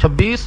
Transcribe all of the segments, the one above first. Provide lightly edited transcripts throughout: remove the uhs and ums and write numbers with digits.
26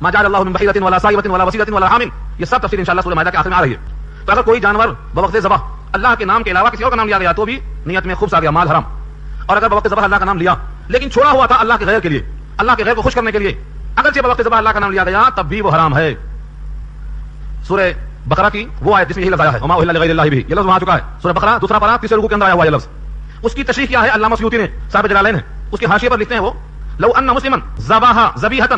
ما جعل اللہ من بحیرۃ ولا صائبۃ ولا وسیلۃ ولا حام، یہ سب تفصیل انشاءاللہ سورہ مائدہ کے آخر میں آ رہی ہے. تو اگر کوئی جانور بوقت ذبح اللہ کے نام کے علاوہ کسی اور کا نام لیا گیا تو بھی نیت میں خوب آ گیا مال حرام. اور اگر بوقت ذبح اللہ کا نام لیا لیکن چھوڑا ہوا تھا اللہ کے غیر کے لیے، اللہ کے غیر کو خوش کرنے کے لیے، اگرچہ بوقت ذبح اللہ کا نام لیا گیا تب بھی وہ حرام ہے. سورہ بقرہ کی وہ آیت جس میں یہ لفظ آیا ہے وما اہل لغیر اللہ بھی، یہ لفظ وہاں چکا ہے. سورہ بقرہ دوسرا پارہ تیسرے رکوع کے اندر آیا ہوا یہ لفظ. اس کی تشریح کیا ہے علامہ سیوطی نے صاحب جلالین ہے، اس کے حاشیے پر لکھتے ہیں وہ لو ان مسلما ذبح ذبیحۃ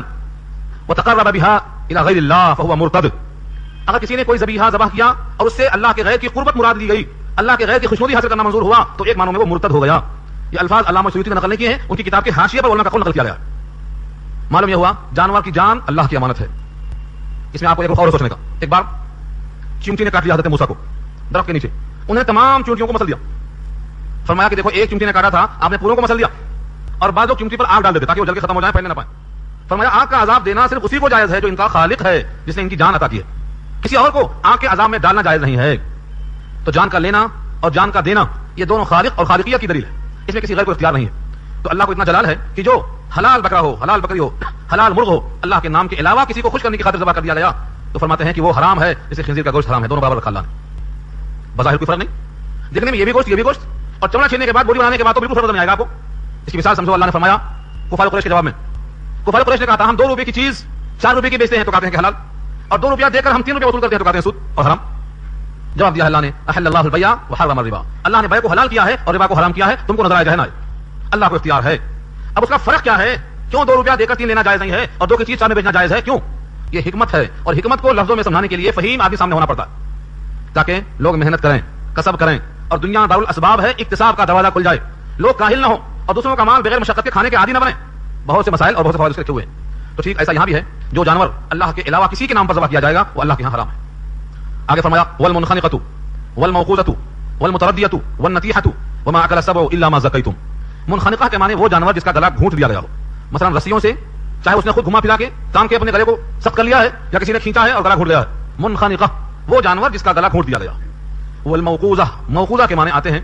وتقرب بها الى غیر اللہ فهو مرتد. اگر کسی نے کوئی ذبیحہ ذبح کیا اور اس سے اللہ کے غیر کی قربت مراد لی گئی، اللہ کے غیر کی خوشنودی حاصل کرنا منظور ہوا، تو ایک معنوں میں وہ مرتد ہو گیا. یہ الفاظ علامہ سیوطی نے نقل نہیں کیے ہیں، ان کی کتاب کے حاشیے پر علماء کا قول نقل کیا گیا. معلوم یہ ہوا جانور کی جان اللہ کی امانت ہے. اس میں آپ کو ایک اور سوچنے کا. ایک بار چیونٹی نے کاٹ لیا حضرت موسیٰ کو درخت کے نیچے، انہوں نے تمام چونٹیوں کو مسل دیا. فرمایا کہ دیکھو ایک چونٹی نے کاٹا تھا، آپ نے پوروں کو مسل دیا، اور بعض لوگ چونٹی پر آگ ڈال دیتے تاکہ وہ جل کے ختم ہو جائیں، پھیلنے نہ پائیں. فرمایا آگ کا عذاب دینا صرف اسی کو جائز ہے جو ان کا خالق ہے، جس نے ان کی جان عطا کی ہے. کسی اور کو آگ کے عذاب میں ڈالنا جائز نہیں ہے. تو جان کا لینا اور جان کا دینا یہ دونوں خالق اور خالقیت کی دلیل ہے، اس میں کسی غیر کو اختیار نہیں ہے. تو اللہ کو اتنا جلال ہے کہ جو حلال بکرا ہو، حلال بکری ہو، حلال مرغ ہو، اللہ کے نام کے علاوہ کسی کو خوش کرنے کی خاطر ذبح کر دیا گیا تو فرماتے ہیں کہ وہ حرام ہے، جسے خنزیر کا گوشت حرام ہے. دونوں برابر رکھا اللہ نے، بظاہر کوئی فرق نہیں، دیکھنے میں یہ بھی گوشت یہ بھی گوشت، اور چمڑا چھیلنے کے بعد بولی بنانے کے بعد تو بالکل فرق نہیں آئے گا آپ کو. اس کی مثال سمجھو. اللہ نے فرمایا کفار قریش کے جواب میں، کفار قریش نے کہا تھا ہم 2 روپے کی چیز 4 روپے کی بیچتے ہیں تو کہتے ہیں کہ حلال، اور 2 روپیہ دے کر ہم 3 روپے وصول کرتے ہیں تو کہتے ہیں سود اور حرام. جواب دیا اللہ نے احل اللہ البیع وحرم الربا، اللہ نے بیع کو حلال کیا ہے اور ربا کو حرام کیا ہے، تم کو نظر آئے جائے نہ آئے، اللہ کو اختیار ہے. اب اس کا فرق کیا ہے؟ کیوں 2 روپیہ دے کر 3 لینا جائز نہیں ہے اور 2 کی چیز 4 میں بیچنا جائز ہے؟ کیوں؟ یہ حکمت ہے، اور حکمت کو لفظوں میں سمجھانے کے لیے فہیم آدمی سامنے ہونا پڑتا ہے تاکہ لوگ محنت کریں، کسب کریں، اور دنیا دارالاسباب ہے، اکتساب کا دروازہ کھل جائے، لوگ کاہل نہ ہوں اور دوسروں کا مال بغیر مشقت کے کھانے کے عادی نہ بنے. بہت سے مسائل اور بہت سے فوائد اس کے رکھے ہوئے ہیں. تو ٹھیک ایسا یہاں بھی ہے، جو جانور اللہ کے علاوہ کسی کے نام پر ذبح کیا جائے گا وہ اللہ کے یہاں حرام ہے. آگے فرمایا والمنخنقۃ والموقوذۃ والمتردیۃ والنطیحۃ وما اکل السبع الا ما ذکیتم. منخنقہ کے معنی وہ جانور جس کا گلا گھونٹ دیا گیا ہو، مثلا رسیوں سے، چاہے اس نے خود گھما پھرا کے کام کے اپنے گلے کو سخت کر لیا ہے یا کسی نے کھینچا ہے اور گلا گھونٹ لیا ہے. منخنقہ وہ جانور جس کا گلا گھونٹ دیا گیا. والموقوذہ، موقوذہ کے معنی آتے ہیں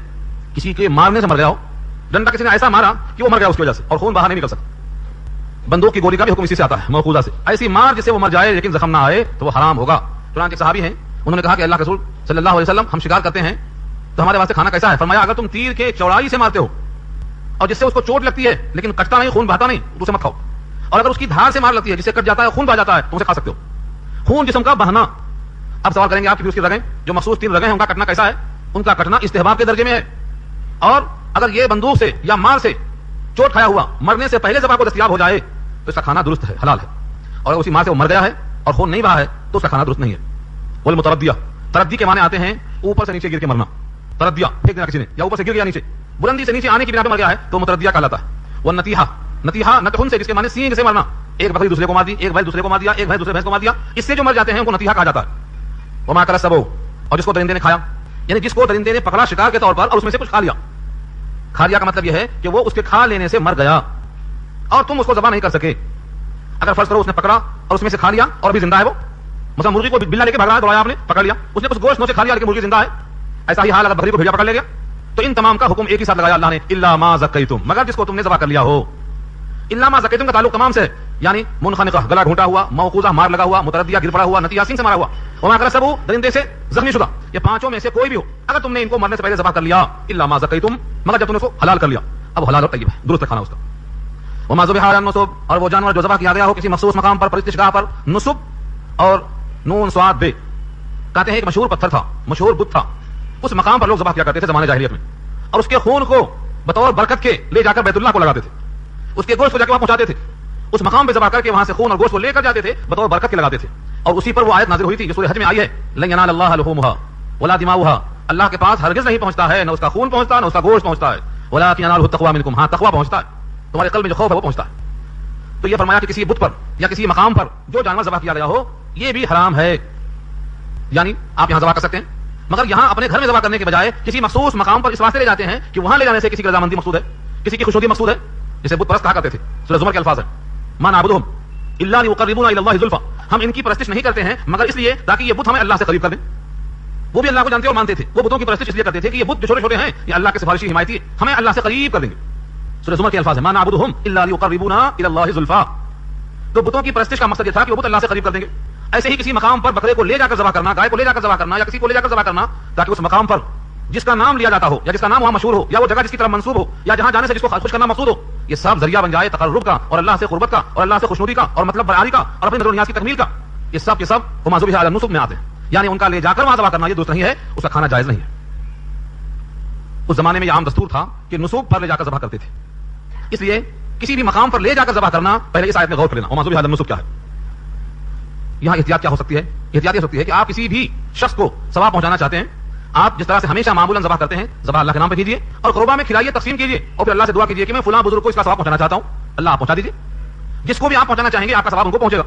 کسی کے مارنے سے مر گیا ہو، ڈنڈا کسی نے ایسا مارا کہ وہ مر گیا اس کی وجہ سے اور خون باہر نہیں نکل سکتا. بندوق کی گولی کا بھی حکم اسی سے آتا ہے، موقوذہ سے. ایسی مار جس سے وہ مر جائے لیکن زخم نہ آئے تو وہ حرام ہوگا. چنانچہ ایک صحابی ہیں، انہوں نے کہا کہ اللہ کے رسول صلی اللہ علیہ وسلم ہم شکار کرتے ہیں تو ہمارے واسطے کھانا کیسا ہے؟ فرمایا اگر تم تیر کے چوڑائی سے مارتے ہو اور جس سے اس کو چوٹ لگتی ہے لیکن کٹتا نہیں، خون بہتا نہیں، تو اسے مت کھاؤ. اور اگر اس کی دھار سے مار لگتی ہے جس سے کٹ جاتا ہے، خون بہ جاتا ہے، تو اسے کھا سکتے ہو. خون جسم کا بہنا. اب سوال کریں گے آپ کہ اس کی رگیں جو مخصوص 3 رگیں ہیں ان کا کٹنا کیسا ہے؟ ان کا کٹنا استحباب کے درجے میں ہے. اور اگر یہ بندوق سے یا مار سے چوٹ کھایا ہوا مرنے سے پہلے ذبح کو دستیاب ہو جائے تو اس کا کھانا درست ہے، حلال ہے. اور اگر اسی مار سے وہ مر گیا ہے اور خون نہیں بہا ہے تو اس کا کھانا درست نہیں ہے. والمتردیہ، تردی کے معنی آتے ہیں اوپر سے نیچے گر کے مرنا. تردیہ پھینک دینا کسی نے یا اوپر سے گر گیا نیچے، بلندی سے نیچے آنے کی بنا پہ مر گیا ہے تو متردیہ کہلاتا ہے. والنطیحہ، نطیحہ نطحن سے جس کے معنی سینگ سے مرنا، ایک بکری دوسرے کو مار دی، ایک بیل دوسرے کو مار دیا، ایک بھینس دوسرے بھینس کو مار دیا، اس سے جو مر جاتے ہیں ان کو نطیحہ کہا جاتا ہے. وما اکل السبع، اور جس کو درندے نے کھایا، یعنی جس کو درندے نے پکڑا شکار کے طور پر اور اس میں سے کچھ کھا لیا. کھا لیا کا مطلب یہ ہے کہ وہ اس کے کھا لینے سے مر گیا اور تم اس کو ذبح نہیں کر سکے. اگر فرض کرو اس نے پکڑا اور اس میں سے کھا لیا اور بھی زندہ ہے وہ، مثلا مرغی کو بلا لے کے بھاگ رہا ہے، دوڑایا آپ نے پکڑ لیا، اس نے کچھ گوشت نوچے کھا لیا لیکن مرغی زندہ ہے. ایسا ہی حال اگر بکری کو بھیڑیا پکڑ لے گیا تو ان تمام کا حکم ایک ہی ساتھ لگایا اللہ نے، الا ما زکیتم، مگر جس کو تم نے ذبح کر لیا ہو. الا ما زکیتم کا تعلق تمام سے ہے، یعنی منخنقہ گلا گھونٹا ہوا، موقوذہ مار لگا ہوا، متردیہ گر پڑا ہوا، نطیحہ سینگ سے مارا ہوا، وما اکل السبع درندے سے زخمی شدہ، یہ 5 میں سے کوئی بھی ہو اگر تم نے ان کو مرنے سے پہلے ذبح کر لیا، الا ما زکیتم، مگر جب تم نے اس کو حلال کر لیا، اب حلال اور طیب ہے، درست کھانا اس کا. وما ذبح علی النصب، اور وہ جانور جو ذبح کیا گیا ہو کسی مخصوص مقام پر، پرستش گاہ پر. نصب اور نون صاد بے کہتے ہیں ایک مشہور پتھر تھا، مشہور بت تھا، اس مقام پر لوگ ذبح کیا کرتے تھے زمانے جاہلیت میں، اور اس کے خون کو بطور برکت کے لے جا کر بیت اللہ کو لگاتے تھے، اس کے گوشت کو جا کے وہاں پہنچاتے تھے، اس مقام پہ ذبح کر کے وہاں سے خون اور گوشت کو لے کر جاتے تھے، بطور برکت کے لگاتے تھے. اور اسی پر وہ آیت نازل ہوئی تھی جو سورہ حج میں آئی ہے، لن ینال اللہ لحومها ولا دماؤها، اللہ کے پاس ہرگز نہیں پہنچتا ہے، نہ اس کا خون پہنچتا نہ اس کا گوشت پہنچتا ہے، ولکن ینالہ التقوی منکم، ہاں تقوی پہنچتا ہے، تمہارے قلب میں جو خوف ہے وہ پہنچتا ہے. تو یہ فرمایا کہ کسی بت پر یا کسی مقام پر جو جانور ذبح کیا گیا ہو یہ بھی حرام ہے. یعنی آپ یہاں ذبح کر سکتے ہیں مگر یہاں اپنے گھر میں ذبح کرنے کے بجائے کسی مخصوص مقام پر اس واسطے لے جاتے ہیں کہ وہاں لے جانے سے کسی کی رضامندی مقصود ہے، کسی کی خوشنودی مقصود ہے، جسے بت پرست کہا کرتے تھے. سورہ زمر کے الفاظ ہیں، ما نعبدهم الا ليقربونا الى الله زلفى، ہم ان کی پرستش نہیں کرتے ہیں مگر اس لیے تاکہ یہ بت ہمیں اللہ سے قریب کر دیں. وہ بھی اللہ کو جانتے اور مانتے تھے، وہ بتوں کی پرستش اس لیے کرتے تھے کہ یہ بت جو چھوٹے چھوٹے ہیں یہ اللہ کے سفارشی حمایتی ہمیں اللہ سے قریب کر دیں گے. سورہ زمر کے الفاظ ہیں، ما نعبدهم الا ليقربونا الى الله زلفى. تو بتوں کی پرستش کا مقصد یہ تھا کہ وہ بت اللہ سے قریب کر دیں گے. ایسے ہی کسی مقام پر بکرے کو لے جا کر ذبح کرنا, گائے کو لے جا کر ذبح کرنا, یا کسی کو لے جا کر ذبح کرنا تاکہ اس مقام پر جس کا نام لیا جاتا ہو یا جس کا نام وہاں مشہور ہو یا وہ جگہ جس کی طرف منسوب ہو یا جہاں جانے سے جس کو خوش کرنا مقصود ہو, یہ سب ذریعہ بن جائے تقرب کا اور اللہ سے قربت کا اور اللہ سے خوشنودی کا اور مطلب برآری کا اور اپنی نظر و نیاز کی تکمیل کا. یہ سب کے سب ہما ذبح علی النصب میں آتے ہیں, یعنی ان کا لے جا کر وہاں ذبح کرنا یہ درست نہیں ہے, اس کا کھانا جائز نہیں ہے. اس زمانے میں یہ عام دستور تھا کہ نصوب پر لے جا کر ذبح کرتے تھے. اس لیے کسی بھی مقام پر لے جا کر ذبح کرنا, پہلے اس آیت میں غور کر لینا ہما ذبح علی النصب کیا ہے. یہاں احتیاط کیا ہو سکتی ہے؟ احتیاط یہ ہو سکتی ہے کہ آپ کسی بھی شخص کو ثواب پہنچانا چاہتے ہیں, آپ جس طرح سے ہمیشہ معمولاً ذبح کرتے ہیں, ذبح اللہ کے نام پہ کیجیے اور قربا میں کھلائیے, تقسیم کیجیے اور پھر اللہ سے دعا کیجیے کہ میں فلاں بزرگ کو اس کا ثواب پہنچانا چاہتا ہوں, اللہ آپ پہنچا دیجیے. جس کو بھی آپ پہنچانا چاہیں گے آپ کا ثواب ان کو پہنچے گا.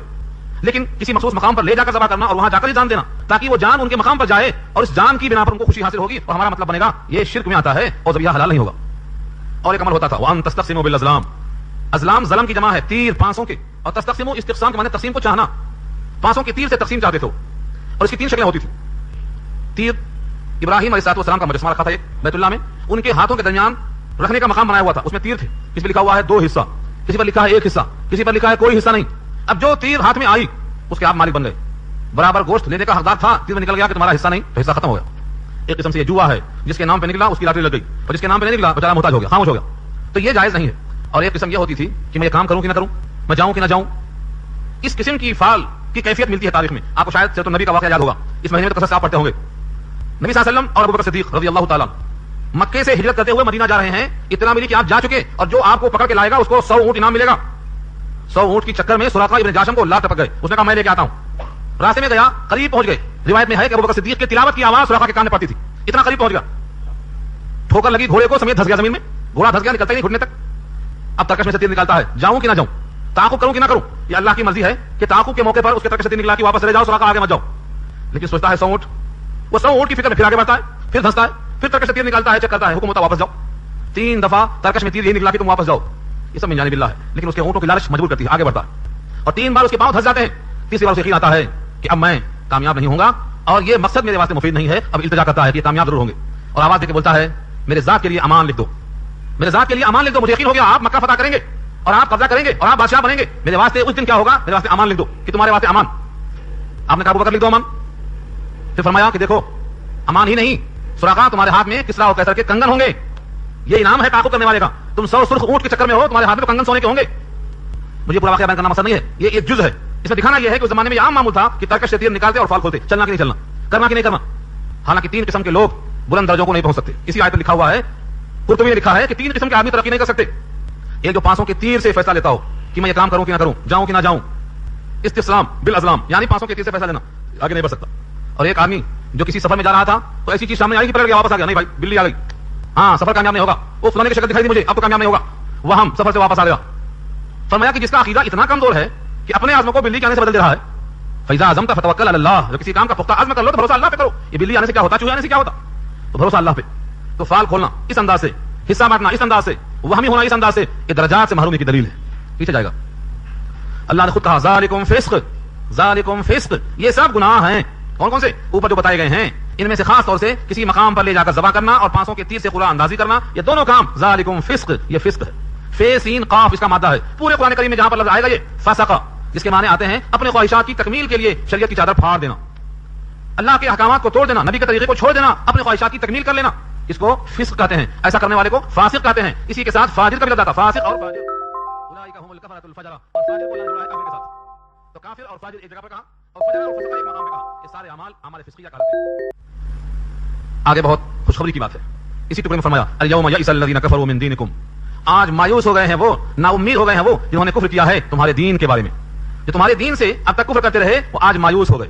لیکن کسی مخصوص مقام پر لے جا کر ذبح کرنا اور وہاں جا کر ہی جان دینا تاکہ وہ جان ان کے مقام پر جائے اور اس جان کی بنا پر ان کو خوشی حاصل ہوگی اور ہمارا مطلب بنے گا, یہ شرک میں آتا ہے اور ذبیحہ حلال نہیں ہوگا. اور ایک عمل ہوتا تھا وان تستقسموا بالازلام, ازلام ظلم کی جمع ہے, تیر پانسوں کے, اور تستقسموا استقسام کے معنی تقسیم کو چاہنا, پانسوں کے تیر سے تقسیم چاہتے تھے. اور اس کی 3 شکلیں ہوتی تھیں. تیر ابراہیم علیہ السلام کا مجسمہ رکھا تھا ایک بیت اللہ میں, ان کے ہاتھوں کے درمیان رکھنے کا مقام بنایا ہوا تھا, اس میں تیر تھے. کسی پر لکھا ہوا ہے 2 حصہ, کسی پر لکھا ہے 1 حصہ, کسی پر لکھا ہے کوئی حصہ نہیں. اب جو تیر ہاتھ میں آئی اس کے آپ مالک بن گئے, برابر گوشت لینے کا حقدار تھا. تیر میں نکل گیا کہ تمہارا حصہ نہیں, تو حصہ ختم ہو گیا. ایک قسم سے یہ جوا ہے, جس کے نام پہ نکلا اس کی لاٹری لگ گئی, اور جس کے نام پہ نہیں نکلا بیچارہ محتاج ہو گیا, خاموش ہو گیا. تو یہ جائز نہیں ہے. اور ایک قسم یہ ہوتی تھی کہ میں یہ کام کروں کہ نہ کروں, میں جاؤں کہ نہ جاؤں. اس قسم کی فال کی کیفیت ملتی ہے تاریخ میں. آپ کو شاید سیرت النبی کا واقعہ یاد ہوگا, اس مہینے میں تو قصص آپ پڑھتے ہوں گے. نبی صلی اللہ علیہ وسلم اور ابوبکر صدیق رضی اللہ تعالیٰ مکے سے ہجرت کرتے ہوئے مدینہ جا رہے ہیں. اطلاع ملی کہ آپ جا چکے اور جو آپ کو پکڑ کے لائے گا اس کو 100 اونٹ انعام ملے گا. 100 اونٹ کی چکر میں سراقہ ابن جاشم کو لا ٹپک گئے. اس نے کہا میں لے کے آتا ہوں. راستے میں گیا, قریب پہنچ گئے. روایت میں ہے کہ ابوبکر صدیق کی تلاوت کی آواز سراقہ کے کان میں پڑتی تھی, اتنا قریب پہنچ گیا. ٹھوکر لگی, گھوڑے کو سمیت دھس گیا زمین میں, گھوڑا دھس گیا, نکلتا ہی نہیں گھٹنے تک. اب ترکش میں سے تیر نکالتا ہے, جاؤں کہ نہ جاؤں, تعاقب کروں کہ نہ کروں. یہ اللہ کی مرضی ہے کہ تعاقب کے موقع پر اس کے ترکش سے تیر نکلا کہ واپس چلے جاؤ, سراقہ آگے مت جاؤ. لیکن سوچتا ہے 100 اونٹ, وہ 100 اونٹ کی فکر میں پھر آگے بڑھتا ہے, پھر دھستا ہے, پھر ترکش سے تیر نکالتا ہے, چیک کرتا ہے, حکم ہوتا ہے واپس جاؤ. 3 دفعہ ترکش میں تیر یہی نکلا کہ تم واپس جاؤ. یہ سب من جانب اللہ ہے, لیکن اس کے اونٹوں کی لالچ مجبور کرتی ہے, آگے بڑھتا ہے. اور 3 بار اس کے پاؤں دھس جاتے ہیں. تیسری بار اسے یقین آتا ہے کہ اب میں کامیاب نہیں ہوں گا اور یہ مقصد میرے واسطے مفید نہیں ہے. اب التجا کرتا ہے کہ یہ کامیاب ضرور ہوں گے, اور آواز دے کے بولتا ہے میرے ذات کے لیے امان لکھ دو, میرے ذات کے لیے امان لکھ دو. مجھے یقین ہو گیا آپ مکہ فتح کریں گے اور آپ قبضہ کریں گے اور آپ بادشاہ بنیں گے. میرے واسطے اس دن کیا ہوگا, میرے واسطے امان لکھ دو کہ تمہارے واسطے امان. آپ نے کہا ابوبکر لکھ دو امان. پھر فرمایا کہ دیکھو امان ہی نہیں, سراقہ تمہارے ہاتھ میں کسرا اور قیصر کے کنگن ہوں گے. یہ انعام ہے تعاقب کرنے والے کا. تم 100 سرخ اونٹ کے چکر میں ہو, تمہارے ہاتھ میں تو کنگن سونے کے ہوں گے. مجھے پورا واقعہ بیان کرنا مقصد نہیں ہے, یہ ایک جز ہے. اس میں دکھانا یہ ہے کہ اس زمانے میں یہ عام معمول تھا کہ ترکش سے تیر نکالتے اور فال کھولتے, چلنا کہ نہیں چلنا, کرنا کہ نہیں کرنا. حالانکہ 3 قسم کے لوگ بلند درجوں کو نہیں پہنچ سکتے. اسی آیت میں لکھا ہوا ہے, قرطبی نے لکھا ہے کہ 3 قسم کے آدمی ترقی نہیں کر سکتے. ایک جو پانسوں کے تیر سے فیصلہ لیتا ہو کہ میں یہ کام کروں کہ نہ کروں, جاؤں کہ نہ جاؤں, استسلام بالازلام, یعنی پانسوں کے تیر سے فیصلہ لینا, آگے نہیں بڑھ سکتا. اور ایک آدمی جو کسی سفر میں جا رہا تھا تو ایسی چیز سامنے آئی کہ پلٹ گیا, واپس آ گیا, نہیں بھائی بلی آ گئی, ہاں سفر کامیاب نہیں ہوگا, وہ فلانے کی شکل دکھائی دی مجھے, اب تو کامیاب نہیں ہوگا, وہ ہم سفر سے واپس آ گیا. فرمایا کہ جس کا عقیدہ اتنا کمزور ہے کہ اپنے عزم کو بلی کے آنے سے بدل دے رہا ہے. فَإِذَا عَزَمْتَ فَتَوَكَّلْ عَلَى اللَّهِ, جو کسی کام کا پختہ عزم کر لو تو بھروسہ اللہ پہ کرو. یہ بلی آنے سے کیا ہوتا, چوہے آنے سے کیا ہوتا, تو بھروسہ اللہ پہ. تو فال کھولنا اس انداز سے, حصہ بانٹنا اس انداز سے, وہمی ہونا اس انداز سے, یہ درجات سے محرومی کی دلیل ہے. پیچھے جائے گا. اللہ نے خود کہا ذالکم فسق, ذالکم فسق, یہ سب گناہ ہیں. کون کون سے, اوپر جو بتائے گئے ہیں, ان میں سے خاص طور سے کسی مقام پر لے جا کر ذبح کرنا اور پانسوں کے تیر سے قرآن اندازی کرنا, یہ دونوں کام ذالکم فسق, یہ فسق ہے. فے سین قاف اس کا مادہ ہے. پورے قرآن کریم میں جہاں پر لفظ آئے گا یہ فسق, جس کے معنی آتے ہیں اپنے خواہشات کی تکمیل کے لیے شریعت کی چادر پھاڑ دینا, اللہ کے احکامات کو توڑ دینا, نبی کے طریقے کو چھوڑ دینا, اپنے خواہشات کی تکمیل کر لینا, اس کو فسق کہتے ہیں. ایسا کرنے والے کو فاسق کہتے ہیں. اسی کے ساتھ فاجر کا بھی لفظ آتا, فاسق اور فاجر, اولئک هم الکفرۃ الفجر, اور فاجر کو جوڑا ہے کافر کے ساتھ. تو کافر اور فاجر ایک جگہ پر کہا, اور فجر اور فسق ایک مقام پہ کہا. یہ سارے اعمال اعمال فسقیہ کہلاتے ہیں. آگے بہت خوشخبری کی بات ہے. اسی ٹکڑے میں فرمایا الیوم یئس الذین کفروا من دینکم, آج مایوس ہو گئے ہیں وہ, نا امید ہو گئے ہیں وہ جنہوں نے کفر کیا ہے تمہارے دین کے بارے میں. جو تمہارے دین سے اب تک کفر کرتے رہے وہ آج مایوس ہو گئے.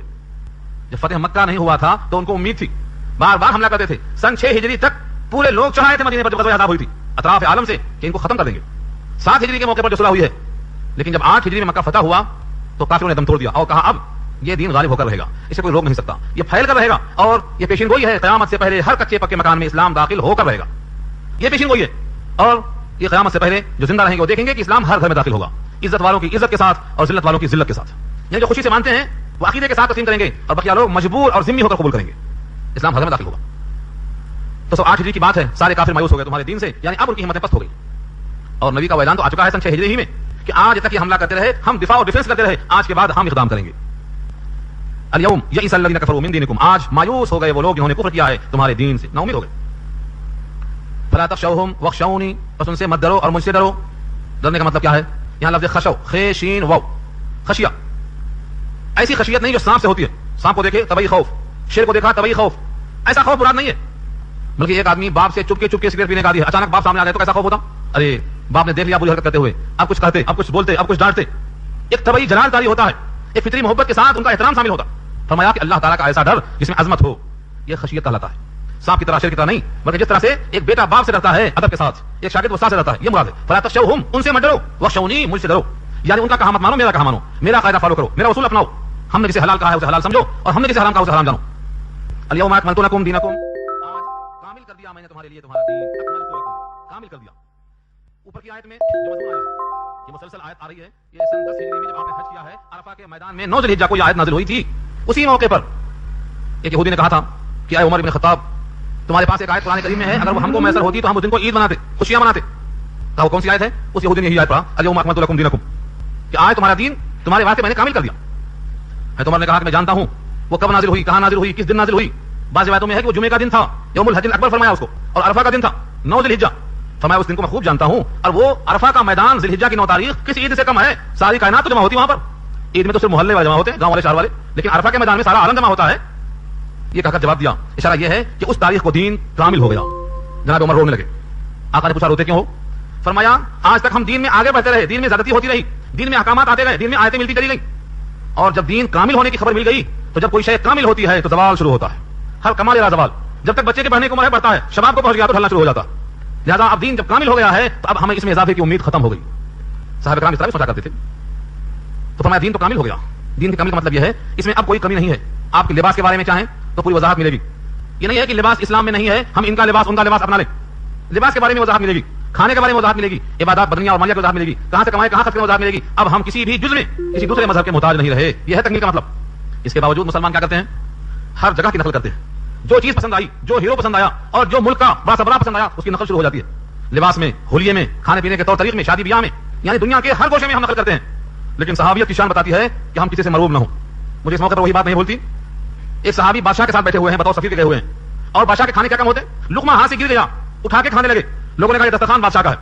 جب فتح مکہ نہیں ہوا تھا تو ان کو امید تھی, بار بار حملہ کرتے تھے. سن 6 ہجری تک پورے لوگ چڑھائے تھے مدینے پر جب غزوہ احزاب ہوئی تھی اطراف عالم سے کہ ان کو ختم کر دیں گے. 7 ہجری کے موقع پر جو صلح ہوئی ہے, لیکن جب 8 ہجری میں مکہ فتح ہوا تو کافروں نے دم توڑ دیا اور کہا اب یہ دین غالب ہو کر رہے گا, اسے کوئی روک نہیں سکتا, یہ پھیل کر رہے گا, اور یہ پیشین گوئی ہے قیامت سے پہلے ہر کچے پکے مکان میں اسلام داخل ہو کر رہے گا. یہ پیشین گوئی ہے, اور یہ قیامت سے پہلے جو زندہ رہیں گے وہ دیکھیں گے کہ اسلام ہر گھر میں داخل ہوگا, عزت والوں کی عزت کے ساتھ اور ذلت والوں کی ذلت کے ساتھ. یعنی جو خوشی سے مانتے ہیں وہ عقیدے کے ساتھ تسلیم کریں گے, اور بقیہ لوگ مجبور اور ذمہ ہو کر قبول کریں گے. اسلام ہر گھر میں داخل ہوگا. تو 8 ہجری کی بات ہے, سارے کافر مایوس ہو گئے تمہارے دین سے, یعنی اب ان کی ہمتیں پست ہو گئی. اور نبی کا اعلان تو آ چکا ہے سن 6 ہجری ہی میں کہ آج تک یہ حملہ کرتے رہے, ہم دفاع اور ڈیفنس کرتے رہے, آج کے بعد ہم اقدام کریں گے. الیوم یئس الذین کفروا من دینکم, آج مایوس ہو گئے وہ لوگ جنہوں نے کفر کیا ہے تمہارے دین سے, نا امید ہو گئے. فلا تخشوہم واخشونی, بس ان سے مت ڈرو اور مجھ سے ڈرو. ڈرنے کا مطلب کیا ہے؟ یہاں لفظ خشو, خے شین واو, خشیہ. ایسی خشیت نہیں جو سانپ سے ہوتی ہے, سانپ کو دیکھے تبھی خوف, شیر کو دیکھا تبھی خوف, ایسا خوف مراد نہیں ہے. بلکہ ایک آدمی باپ سے چپکے چپکے سگریٹ پینے کا عادی ہے, اچانک باپ سامنے آ گئے تو کیسا خوف ہوتا؟ ارے باپ نے دیکھ لیا بری حرکت کرتے ہوئے, اب کچھ کہتے, اب کچھ بولتے, اب کچھ ڈانٹتے. ایک طبعی جلال طاری ہوتا ہے, ایک فطری محبت کے ساتھ ان کا احترام شامل ہوتا. فرمایا کہ اللہ تعالیٰ کا ایسا ڈر جس میں عظمت ہو, یہ خشیت کہلاتا ہے. سانپ کی طرح, شیر کی طرح نہیں, بلکہ جس طرح سے ایک بیٹا باپ سے ڈرتا ہے ادب کے ساتھ, ایک شاگرد استاد سے ڈرتا ہے, یہ مراد ہے. فلا تخشوہم, ان سے مت ڈرو, واخشونی, مجھ سے ڈرو. یعنی ان کا کہا مت مانو, میرا کہا مانو, میرا قاعدہ فالو کرو, میرا اصول اپناؤ. ہم نے جسے حلال کہا ہے اسے حلال سمجھو, اور ہم نے جسے حرام کہا اسے حرام جانو. الیوم اکملت لکم دینکم, آج کامل کر دیا میں نے تمہارے لیے تمہارا دین. اکملت لکم, کامل کر دیا. اوپر کی آیت میں جو مضمون آیا, یہ مسلسل آیت آ رہی ہے, یہ سن 10 ہجری میں جب آپ نے حج کیا ہے عرفہ کے میدان میں 9 ذی الحجہ کو یہ آیت نازل ہوئی تھی. اسی موقع پر ایک یہودی نے کہا تھا کہ اے عمر بن خطاب, تمہارے پاس ایک آیت قرآن کریم میں ہے, اگر وہ ہم کو میسر ہوتی تو ہم اس دن کو عید مناتے, خوشیاں مناتے. کہا وہ کون سی آیت ہے؟ اس یہودی نے یہی آیت پڑھا, الیوم اکملت لکم دینکم, کہ آج تمہارا دین تمہارے واسطے میں نے کامل کر دیا. ہے عمر نے کہا کہ میں جانتا ہوں وہ کب نازل ہوئی, کہاں نازل ہوئی, کس دن نازل ہوئی. بعض روایتوں میں ہے کہ وہ جمعے کا دن تھا, یوم الحج الاکبر فرمایا اس کو, اور عرفہ کا دن تھا 9 ذی الحجہ. فرمایا اس دن کو میں خوب جانتا ہوں, اور وہ عرفہ کا میدان ذی الحجہ کی 9 تاریخ کس عید سے کم ہے؟ ساری کائنات تو جمع ہوتی وہاں پر. عید میں تو صرف محلے والے جمع ہوتے ہیں, گاؤں والے شہر والے, لیکن عرفہ کے میدان میں سارا عالم جمع ہوتا ہے. یہ کہا کر جواب دیا, اشارہ یہ ہے کہ اس تاریخ کو دین کامل ہو گیا. جناب عمر رونے لگے. آقا نے پوچھا روتے کیوں ہو؟ فرمایا آج تک ہم دین میں آگے بڑھتے رہے, دین میں زیادتی ہوتی رہی, دین میں احکامات آتے گئے, دین میں آیتیں ملتی چلی گئی, اور جب دین کامل ہونے کی خبر مل گئی تو جب کوئی شے کامل ہوتی ہے تو زوال شروع ہوتا ہے. ہر کمال را زوال, جب تک بچے کے بڑھنے کی عمر بڑھتا ہے, شباب کو پہنچ گیا تو ڈھلنا شروع ہو جاتا. لہٰذا اب دین جب کامل ہو گیا ہے تو اب ہمیں اس میں اضافے کی امید ختم ہو گئی. صحابہ کرام اس طرح سوچا کرتے تھے. تو فرمایا دین تو کامل ہو گیا. دین کے کامل کا مطلب یہ ہے اس میں اب کوئی کمی نہیں ہے. آپ کے لباس کے بارے میں چاہیں تو پوری وضاحت ملے گی. یہ نہیں ہے کہ لباس اسلام میں نہیں ہے, ہم ان کا لباس ان کا لباس اپنا لیں. لباس کے بارے میں وضاحت ملے گی, کھانے کے بارے میں وضاحت ملے گی, عبادات بدنیہ اور مالیہ کی وضاحت ملے گی, کہاں سے کمائے کہاں خرچ کریں وضاحت ملے گی. اب ہم کسی بھی جز میں کسی دوسرے مذہب کے محتاج نہیں رہے. یہ ہے تکمیل کا مطلب. اس کے باوجود مسلمان کیا کرتے ہیں؟ ہر جگہ کی نقل کرتے ہیں. جو چیز پسند آئی, جو ہیرو پسند آیا, اور جو ملک کا بڑا سبرا پسند آیا, اس کی نقل شروع ہو جاتی ہے. لباس میں, حلیے میں, کھانے پینے کے طور طریق میں, شادی بیاہ میں, یعنی دنیا کے ہر گوشے میں ہم نقل کرتے ہیں. لیکن صحابیت کی شان بتاتی ہے کہ ہم کسی سے مرعوب نہ ہوں. مجھے اس موقع پر وہی بات نہیں بھولتی. ایک صحابی بادشاہ کے ساتھ بیٹھے ہوئے ہیں, بطور سفیر کے گئے ہوئے ہیں, اور بادشاہ کے کھانے کیا کم ہوتے, لقمہ ہاتھ سے گر گیا, اٹھا کے کھانے لگے. لوگوں نے کہا یہ دسترخوان بادشاہ کا ہے,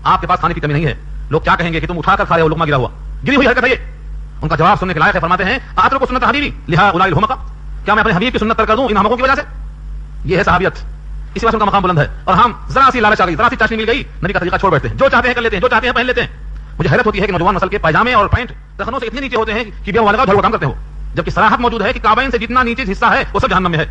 آپ کے پاس کھانے کی کمی نہیں ہے. لوگ کیا کہیں گے کہ تم اٹھا کر کھا رہے ہو, لقمہ گرا ہوا, گری ہوئی حرکت ہے یہ. ان کا جواب سننے کے لائق ہے. فرماتے ہیں آترک سنت حبیبی لہا اولئک الحمقى, کیا میں اپنے حبیب کی سنت ترک کر دوں ان حمقوں کی وجہ سے؟ یہ ہے صحابیت. اسی وجہ سے ان کا مقام بلند ہے. اور ہم ذرا سی لالچ آ گئی, ذرا سی چاشنی مل گئی, نبی کا طریقہ چھوڑ بیٹھتے ہیں. جو چاہتے ہیں کر لیتے ہیں, جو چاہتے ہیں پہن لیتے ہیں. مجھے حیرت ہوتی ہے کہ نوجوان نسل کے پائجامے اور پینٹ ٹخنوں سے اتنے نیچے ہوتے ہیں کہ بیاہ والے کا جھڑوا کام کرتے ہو, جبکہ صراحت موجود ہے کہ کعبین سے جتنا نیچے حصہ ہے وہ سب جہنم میں ہے.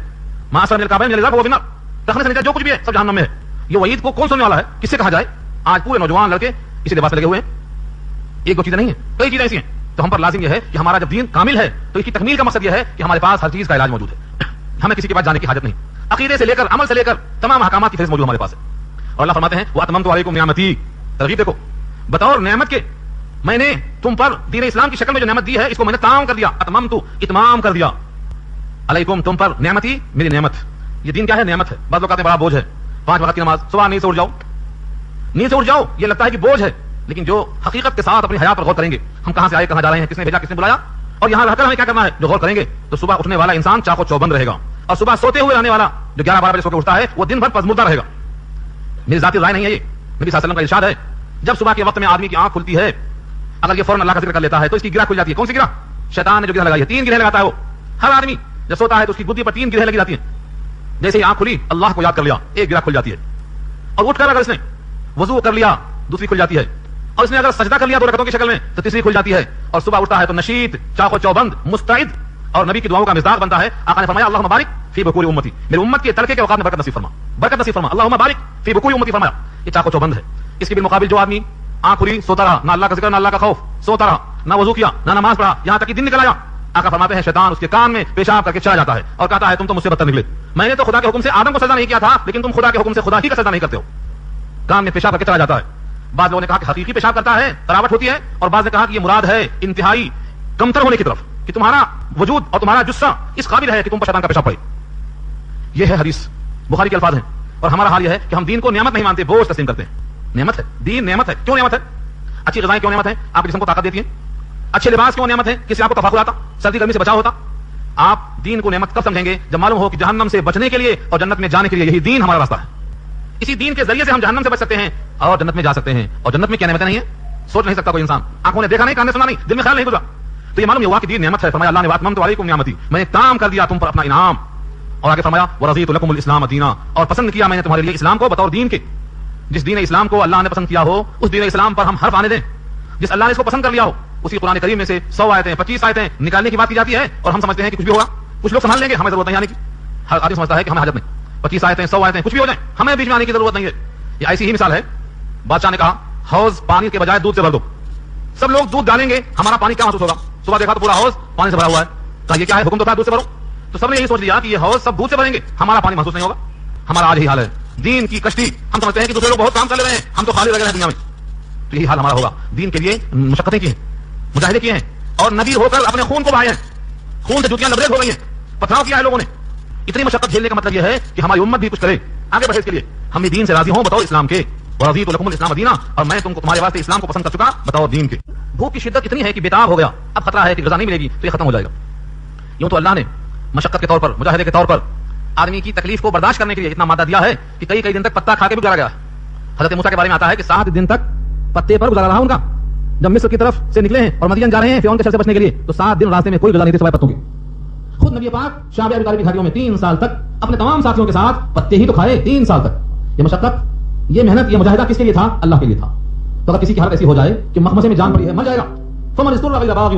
معاشر میرے کعبین وہ بنا ٹخنے سے نیچے جو کچھ بھی ہے سب جہنم میں ہے. یہ وعید کو کون سننے والا ہے, کس سے کہا جائے؟ آج پورے نوجوان لڑکے اسی لباس میں لگے ہوئے ہیں. ایک دو چیزیں نہیں ہیں, کئی چیزیں ایسی ہیں. تو ہم پر لازم یہ ہے کہ ہمارا جب دین کامل ہے تو اس کی تکمیل کا مقصد یہ ہے کہ ہمارے پاس ہر چیز کا علاج موجود ہے. ہمیں کسی کے پاس جانے کی حاجت نہیں. عقیدے سے لے کر عمل سے لے کر تمام احکامات کی فہرست موجود ہمارے پاس ہے. اور اللہ فرماتے ہیں واتممت علیکم نعمتی, ترغیب دیکھو, بطور نعمت کے میں نے تم پر دین اسلام کی شکل میں جو نعمت دی ہے اس کو میں نے تمام کر دیا. اتممت, اتمام کر دیا. علیکم, تم پر, نعمتی, میری نعمت. یہ دین کیا ہے؟ نعمت ہے. بعض لوگ کہتے ہیں بڑا بوجھ ہے, 5 وقت کی نماز, صبح نیند سے اٹھ جاؤ, نیند سے اٹھ جاؤ, یہ لگتا ہے کہ بوجھ ہے. لیکن جو حقیقت کے ساتھ اپنی حیات پر غور کریں گے, ہم کہاں سے آئے, کہاں جا رہے ہیں, کس نے بھیجا, کس نے بلایا, اور یہاں رہ کر ہمیں کیا کرنا ہے, جو غور کریں گے تو صبح اٹھنے والا انسان چاق و چوبند رہے گا, اور صبح سوتے ہوئے رہنے والا جو 11-12 بجے سو کے اٹھتا ہے وہ دن بھر پزمردہ رہے گا. میری ذاتی رائے نہیں ہے, یہ نبی صلی اللہ علیہ وسلم کا ارشاد ہے. جب صبح کے وقت میں آدمی کی آنکھ کھلتی ہے, اگر یہ فوراً اللہ کا ذکر کر لیتا ہے تو اس کی گرہ کھل جاتی ہے. کون سی گرہ؟ شیطان نے جو گرہ لگائی ہے, 3 گرہیں لگاتا ہے وہ. ہر آدمی جب سوتا ہے تو اس کی گدی پر 3 گرہیں لگی جاتی ہیں. جیسے ہی آنکھ کھلی, اللہ کو یاد کر لیا, ایک گرہ کھل جاتی ہے. اور اٹھ کر اگر اس نے وضو کر لیا, دوسری کھل جاتی ہے. اور اس نے اگر سجدہ کر لیا 2 رکعتوں کی شکل میں تو تیسری کھل جاتی ہے. اور صبح اٹھتا ہے تو نشیط, چاق و چوبند, مستعد, اور نبی کی دعاؤں کا مزداق بنتا ہے. آقا نے فرمایا اللہم بارک فی بکور امتی, میری امت کے تڑکے کے اوقات میں برکت نصیب فرما, برکت نصیب فرما. اللہم بارک فی بکور امتی فرمایا. یہ چاق و چوبند ہے. اس کے بالمقابل جو آدمی آنکھ کھلی, سوتا رہا, نہ اللہ کا ذکر, نہ اللہ کا خوف, سوتا رہا, نہ وضو کیا, نہ نماز پڑھا, یہاں تک کہ دن نکل آیا, آقا فرماتے ہیں شیطان اس کے کان میں پیشاب کر کے چلا جاتا ہے اور کہتا ہے تم تو مجھ سے بدتر نکلے. میں نے تو خدا کے حکم سے آدم کو سجدہ نہیں کیا تھا, لیکن تم خدا کے حکم سے خدا ہی کا سجدہ نہیں کرتے ہو. کان میں پیشاب کر کے چلا جاتا ہے. بعض لوگوں نے کہا کہ حقیقی پیشاب کرتا ہے, تراوٹ ہوتی ہے, اور بعض نے کہا کہ یہ مراد ہے انتہائی کمتر ہونے کی طرف, کہ تمہارا وجود اور تمہارا جسہ اس قابل ہے کہ تم پر شیطان کا پیشاب پڑے. یہ ہے حدیث, بخاری کے الفاظ ہیں. اور ہمارا حال یہ ہے کہ ہم دین کو نعمت نہیں مانتے, بوجھ تسلیم کرتے ہیں. نعمت ہے دین, نعمت ہے. کیوں نعمت ہے؟ اچھی غذائیں کیوں نعمت ہیں؟ آپ کے جسم کو طاقت دیتی ہیں. اچھے لباس کیوں نعمت ہیں؟ کس سے آپ کو تفاخر آتا، سردی گرمی سے بچاؤ ہوتا. آپ دین کو نعمت کب سمجھیں گے؟ جب معلوم ہو کہ جہنم سے بچنے کے لیے اور جنت میں جانے کے لیے یہی دین ہمارا راستہ ہے. اسی دین کے ذریعے سے ہم جہنم سے بچ سکتے ہیں اور جنت میں جا سکتے ہیں. اور جنت میں کیا نعمتیں نہیں ہیں سوچ نہیں سکتا کوئی انسان. آنکھوں نے دیکھا نہیں، کان نے سنا نہیں، دل میں خیال نہیں گزرا. تو یہ معلوم ہوا کہ دین نعمت ہے. فرمایا اللہ نے واتممت علیکم نعمتی، میں نے تام کر دیا تم پر اپنا انعام. اور آگے فرمایا ورضیت لکم الاسلام دینا، اور پسند کیا میں نے تمہارے لیے اسلام کو بطور دین کے. جس دین اسلام کو اللہ نے پسند کیا ہو اس دین اسلام پر ہم حرف آنے دیں. جس اللہ نے اس کو پسند کر لیا ہو اسی قرآن کریم میں سے 100 آیتیں 25 آیتیں نکالنے کی بات کی جاتی ہے اور ہم سمجھتے ہیں کہ کچھ بھی ہوگا، کچھ لوگ سنبھال لیں گے، ہمیں ضرورت نہیں آنے کی. ہر آدمی سمجھتا ہے کہ ہمیں حاجت نہیں، 25 آیتیں 100 آیتیں کچھ بھی ہو جائیں، ہمیں بیچ میں آنے کی ضرورت نہیں ہے. یہ ایسی ہی مثال ہے. بادشاہ نے کہا حوض پانی کے بجائے دودھ سے بھر دو. سب لوگ دودھ ڈالیں گے، ہمارا پانی کیا محسوس ہوگا؟ صبح دیکھا تو پورا حوض پانی سے بھرا ہوا ہے. کہا یہ کیا ہے؟ حکم تو تھا دودھ سے بھرو. تو سب نے یہی سوچ لیا کہ یہ حوض سب دودھ سے بھریں گے، ہمارا پانی محسوس نہیں ہوگا. ہمارا آج یہی حال ہے. دین کی کشتی ہم سمجھتے ہیں کہ دوسرے لوگ بہت کام کر رہے ہیں، ہم تو خالی لگ رہے ہیں دنیا میں. تو یہی حال ہمارا ہوگا. دین کے لیے مشقتیں کی ہیں، مجاہدے کیے ہیں اور نبی ہو کر اپنے خون کو بہائے ہیں. خون سے جوتیاں لبریز ہو گئی ہیں، پتھراؤ کیا ہے لوگوں نے. اتنی مشقت جھیلنے کا مطلب یہ ہے کہ ہماری امت بھی کچھ کرے آگے بڑھے. اس کے لیے ہم بھی دین سے راضی ہوں بطور اسلام کے. ورضیت لکم الاسلام دینا، اور میں تم کو تمہارے واسطے اسلام کو پسند کر چکا بطور دین کے. بھوک کی شدت اتنی ہے کہ بےتاب ہو گیا. اب خطرہ ہے کہ غذا نہیں ملے گی تو یہ ختم ہو جائے گا. یوں تو اللہ نے مشقت کے طور پر، مجاہدے کے طور پر آدمی کی تکلیف کو برداشت کرنے کے لیے اتنا مادہ دیا ہے کہ کئی کئی دن تک پتا کھا کے بھی گزارا گیا. حضرت موسیٰ کے بارے میں آتا ہے کہ 7 دن تک پتے پر گزارا رہا ان کا. جب مصر کی طرف سے نکلے ہیں اور مدین جا رہے ہیں فرعون کے شر سے بچنے کے لیے تو 7 دن راستے میں کوئی غذا نہیں تھی سوائے پتوں کے. خود نبی پاک شعب ابی طالب کی گھاٹیوں میں 3 سال تک اپنے تمام ساتھیوں کے ساتھ پتے ہی تو کھائے 3 سال تک. یہ مشقت، یہ محنت، یہ مجاہدہ کس کے لیے تھا؟ اللہ کے لیے تھا. تو اگر کسی کی حالت ایسی ہو جائے کہ مخمصے میں جان پڑی ہے، مر جائے گا. فمن استر غیر باغ،